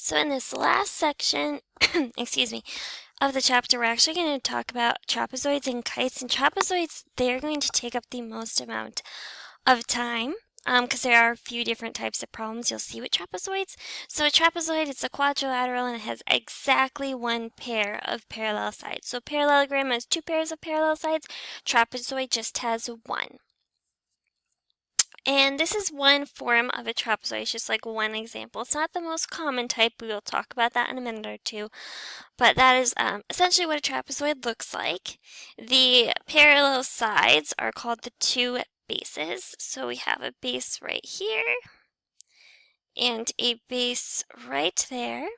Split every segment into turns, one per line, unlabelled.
So in this last section, excuse me, of the chapter, we're actually going to talk about trapezoids and kites. And trapezoids, they're going to take up the most amount of time because there are a few different types of problems you'll see with trapezoids. So a trapezoid, it's a quadrilateral and it has exactly one pair of parallel sides. So parallelogram has two pairs of parallel sides. Trapezoid just has one. And this is one form of a trapezoid, it's just like one example. It's not the most common type, we will talk about that in a minute or two, but that is essentially what a trapezoid looks like. The parallel sides are called the two bases. So we have a base right here and a base right there.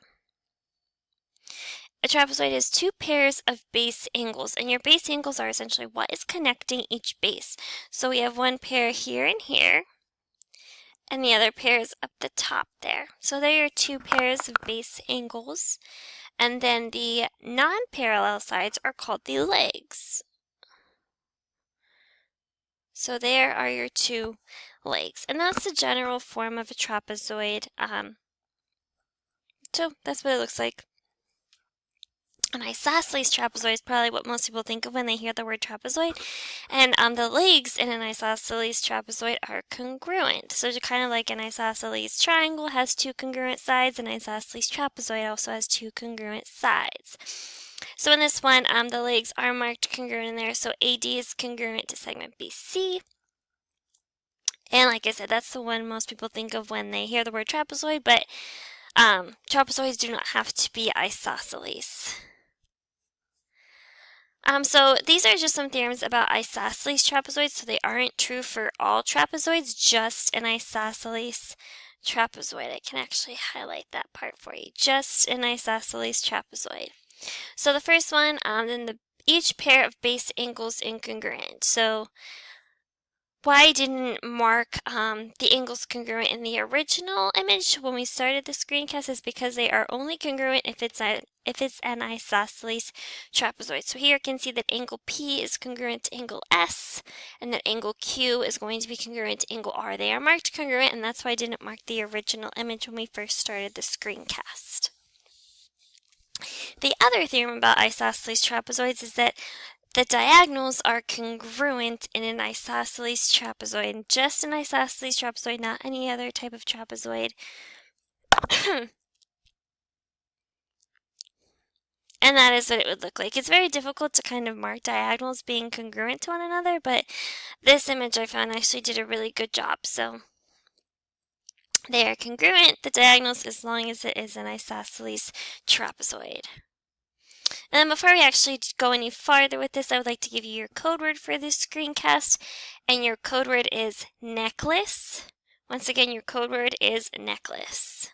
A trapezoid has two pairs of base angles, and your base angles are essentially what is connecting each base. So we have one pair here and here, and the other pair is up the top there. So there are two pairs of base angles. And then the non-parallel sides are called the legs. So there are your two legs. And that's the general form of a trapezoid. So that's what it looks like. An isosceles trapezoid is probably what most people think of when they hear the word trapezoid. And the legs in an isosceles trapezoid are congruent. So kind of like an isosceles triangle has two congruent sides, an isosceles trapezoid also has two congruent sides. So in this one, the legs are marked congruent in there. So AD is congruent to segment BC. And like I said, that's the one most people think of when they hear the word trapezoid, but trapezoids do not have to be isosceles. So these are just some theorems about isosceles trapezoids, so they aren't true for all trapezoids, just an isosceles trapezoid. I can actually highlight that part for you. Just an isosceles trapezoid. So the first one, then each pair of base angles incongruent. So why I didn't mark the angles congruent in the original image when we started the screencast is because they are only congruent if it's an isosceles trapezoid. So here you can see that angle P is congruent to angle S, and that angle Q is going to be congruent to angle R. They are marked congruent, and that's why I didn't mark the original image when we first started the screencast. The other theorem about isosceles trapezoids is that the diagonals are congruent in an isosceles trapezoid, just an isosceles trapezoid, not any other type of trapezoid. And that is what it would look like. It's very difficult to kind of mark diagonals being congruent to one another, but this image I found actually did a really good job. So they are congruent, the diagonals, as long as it is an isosceles trapezoid. And then before we actually go any farther with this, I would like to give you your code word for this screencast. And your code word is necklace. Once again, your code word is necklace.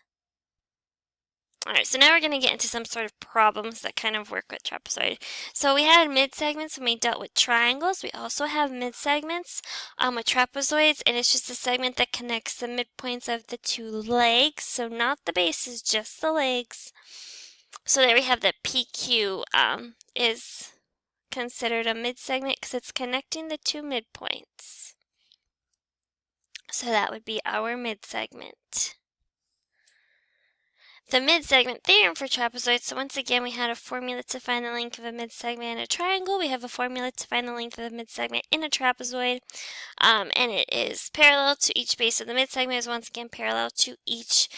Alright, so now we're going to get into some sort of problems that kind of work with trapezoid. So we had mid-segments when we dealt with triangles. We also have mid-segments with trapezoids, and it's just a segment that connects the midpoints of the two legs. So not the bases, just the legs. So there we have that PQ is considered a mid-segment because it's connecting the two midpoints. So that would be our mid-segment. The mid-segment theorem for trapezoids, so once again we had a formula to find the length of a mid-segment in a triangle. We have a formula to find the length of the mid-segment in a trapezoid. And it is parallel to each base. So the mid-segment is once again parallel to each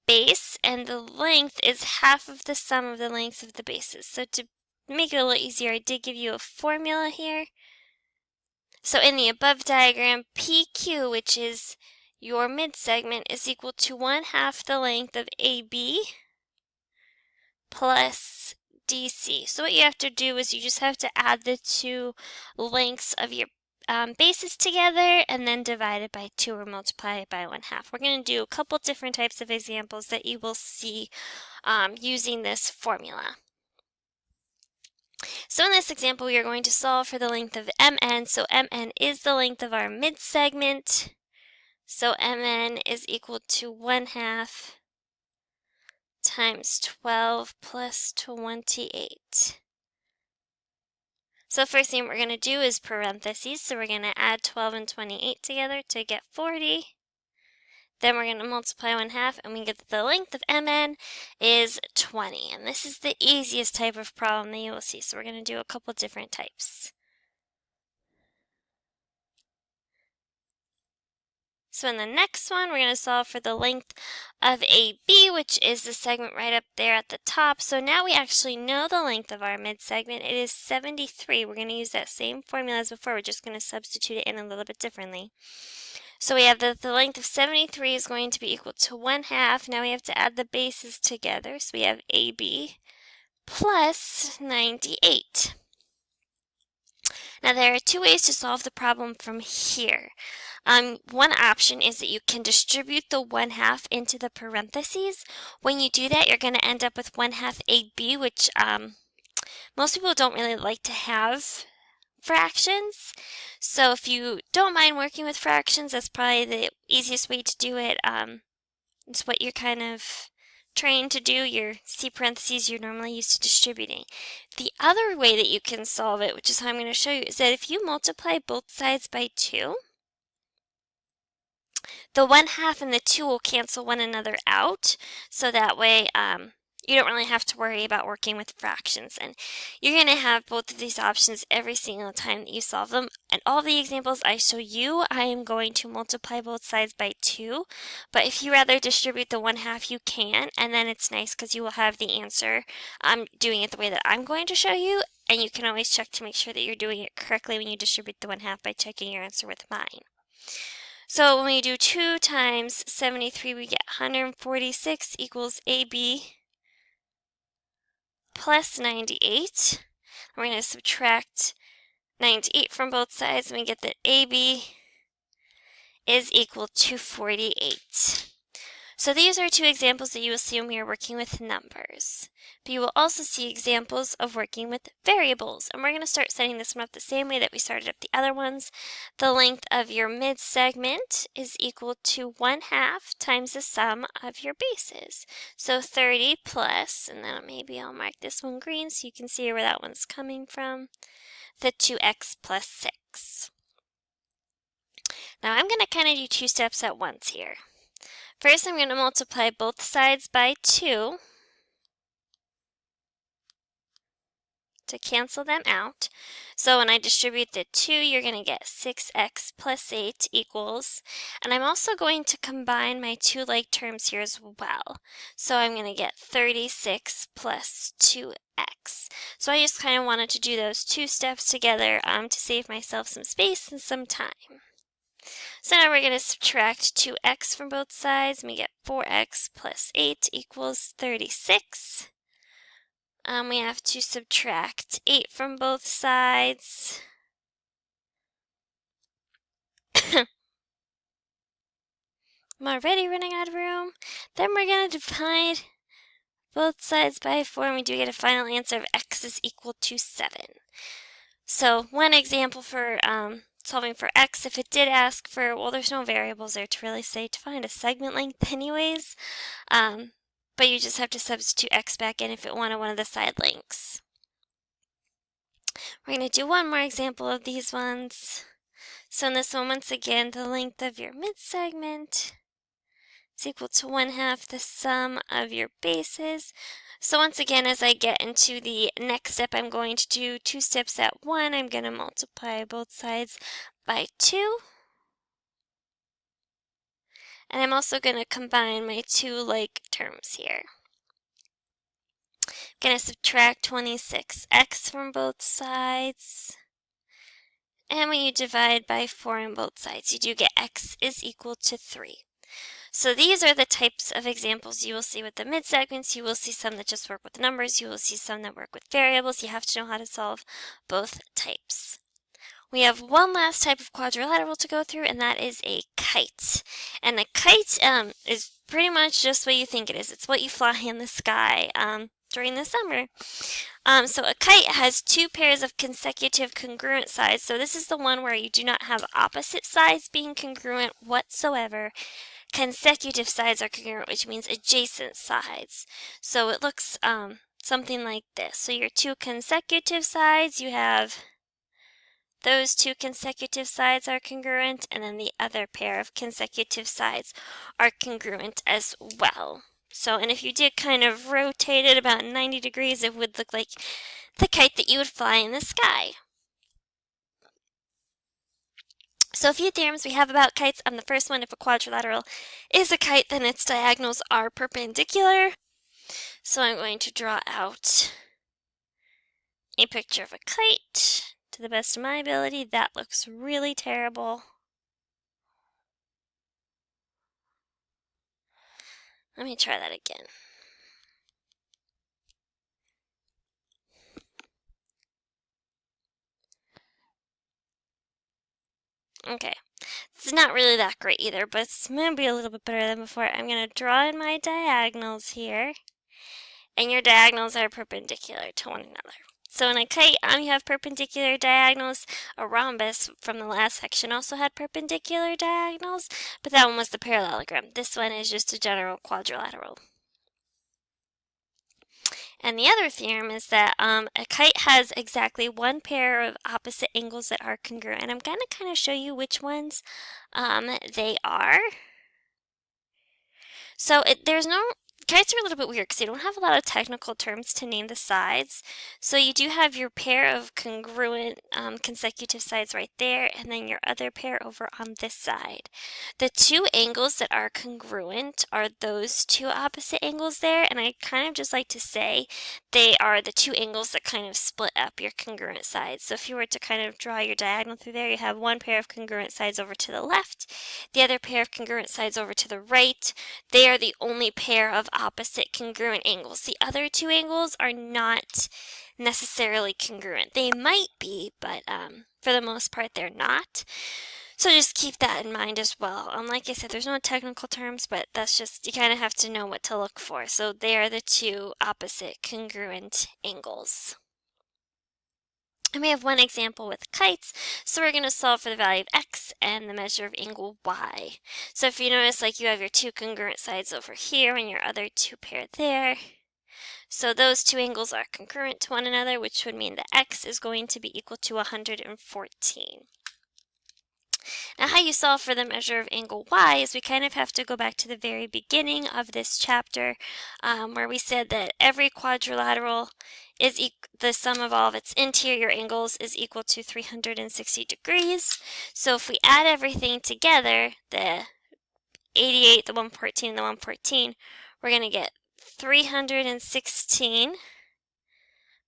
base. And the length is half of the sum of the lengths of the bases. So to make it a little easier, I did give you a formula here. So in the above diagram, PQ, which is your mid-segment, is equal to 1/2 the length of AB plus DC. So what you have to do is you just have to add the two lengths of your bases together and then divide it by 2 or multiply it by 1/2. We're going to do a couple different types of examples that you will see using this formula. So in this example, we are going to solve for the length of MN. So MN is the length of our mid-segment. So MN is equal to 1/2 times 12 plus 28. So first thing we're going to do is parentheses. So we're going to add 12 and 28 together to get 40. Then we're going to multiply 1/2, and we get that the length of MN is 20. And this is the easiest type of problem that you will see. So we're going to do a couple different types. So in the next one, we're going to solve for the length of AB, which is the segment right up there at the top. So now we actually know the length of our mid-segment. It is 73. We're going to use that same formula as before. We're just going to substitute it in a little bit differently. So we have that the length of 73 is going to be equal to 1/2. Now we have to add the bases together. So we have AB plus 98. Now there are two ways to solve the problem from here. One option is that you can distribute the 1/2 into the parentheses. When you do that, you're going to end up with 1/2 AB, which most people don't really like to have fractions. So if you don't mind working with fractions, that's probably the easiest way to do it. It's what you're kind of trained to do. Your C parentheses you're normally used to distributing. The other way that you can solve it, which is how I'm going to show you, is that if you multiply both sides by 2, the 1/2 and the 2 will cancel one another out. So that way you don't really have to worry about working with fractions. And you're going to have both of these options every single time that you solve them. And all the examples I show you, I am going to multiply both sides by 2. But if you rather distribute the 1/2, you can. And then it's nice because you will have the answer. I'm doing it the way that I'm going to show you. And you can always check to make sure that you're doing it correctly when you distribute the 1/2 by checking your answer with mine. So when we do 2 times 73, we get 146 equals AB plus 98. We're going to subtract 98 from both sides, and we get that AB is equal to 48. So these are two examples that you will see when we are working with numbers. But you will also see examples of working with variables. And we're going to start setting this one up the same way that we started up the other ones. The length of your mid-segment is equal to 1/2 times the sum of your bases. So 30 plus, and then maybe I'll mark this one green so you can see where that one's coming from, the 2x plus 6. Now I'm going to kind of do 2 steps at once here. First, I'm going to multiply both sides by 2 to cancel them out. So when I distribute the 2, you're going to get 6x plus 8 equals, and I'm also going to combine my 2 like terms here as well. So I'm going to get 36 plus 2x. So I just kind of wanted to do those 2 steps together to save myself some space and some time. So now we're going to subtract 2x from both sides, and we get 4x plus 8 equals 36. We have to subtract 8 from both sides. I'm already running out of room. Then we're going to divide both sides by 4, and we do get a final answer of x is equal to 7. So one example for solving for x, if it did ask for, well, there's no variables there to really say to find a segment length anyways, but you just have to substitute x back in if it wanted one of the side lengths. We're going to do one more example of these ones. So in this one, once again, the length of your mid-segment is equal to 1/2 the sum of your bases. So once again, as I get into the next step, I'm going to do 2 steps at one. I'm going to multiply both sides by 2. And I'm also going to combine my 2 like terms here. I'm going to subtract 26x from both sides. And when you divide by 4 on both sides, you do get x is equal to 3. So these are the types of examples you will see with the mid-segments. You will see some that just work with numbers. You will see some that work with variables. You have to know how to solve both types. We have one last type of quadrilateral to go through, and that is a kite. And a kite is pretty much just what you think it is. It's what you fly in the sky during the summer. So a kite has 2 pairs of consecutive congruent sides. So this is the one where you do not have opposite sides being congruent whatsoever. Consecutive sides are congruent, which means adjacent sides. So it looks something like this. So your 2 consecutive sides, you have those two consecutive sides are congruent, and then the other pair of consecutive sides are congruent as well. So, and if you did kind of rotate it about 90 degrees, it would look like the kite that you would fly in the sky. So a few theorems we have about kites. The first one, if a quadrilateral is a kite, then its diagonals are perpendicular. So I'm going to draw out a picture of a kite to the best of my ability. That looks really terrible. Let me try that again. Okay, it's not really that great either, but it's going to be a little bit better than before. I'm going to draw in my diagonals here, and your diagonals are perpendicular to one another. So in a kite, you have perpendicular diagonals. A rhombus from the last section also had perpendicular diagonals, but that one was the parallelogram. This one is just a general quadrilateral. And the other theorem is that a kite has exactly one pair of opposite angles that are congruent. And I'm going to kind of show you which ones they are. So kites are a little bit weird because they don't have a lot of technical terms to name the sides. So you do have your pair of congruent consecutive sides right there, and then your other pair over on this side. The two angles that are congruent are those two opposite angles there, and I kind of just like to say they are the two angles that kind of split up your congruent sides. So if you were to kind of draw your diagonal through there, you have one pair of congruent sides over to the left, the other pair of congruent sides over to the right. They are the only pair of opposite congruent angles. The other two angles are not necessarily congruent. They might be, but for the most part, they're not. So just keep that in mind as well. Like I said, there's no technical terms, but that's just, you kind of have to know what to look for. So they are the two opposite congruent angles. And we have one example with kites, so we're going to solve for the value of x and the measure of angle y. So if you notice, like, you have your two congruent sides over here and your other two pair there. So those two angles are congruent to one another, which would mean that x is going to be equal to 114. Now, how you solve for the measure of angle y is we kind of have to go back to the very beginning of this chapter, where we said that every quadrilateral is the sum of all of its interior angles is equal to 360 degrees. So if we add everything together, the 88, the 114, and the 114, we're going to get 316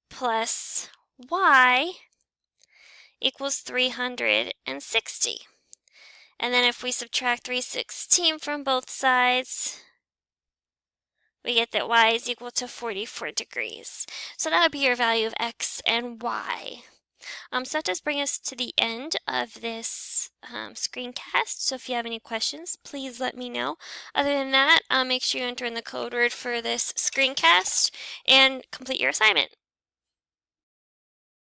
plus y equals 360. And then if we subtract 316 from both sides, we get that y is equal to 44 degrees. So that would be your value of x and y. So that does bring us to the end of this screencast. So if you have any questions, please let me know. Other than that, make sure you enter in the code word for this screencast and complete your assignment.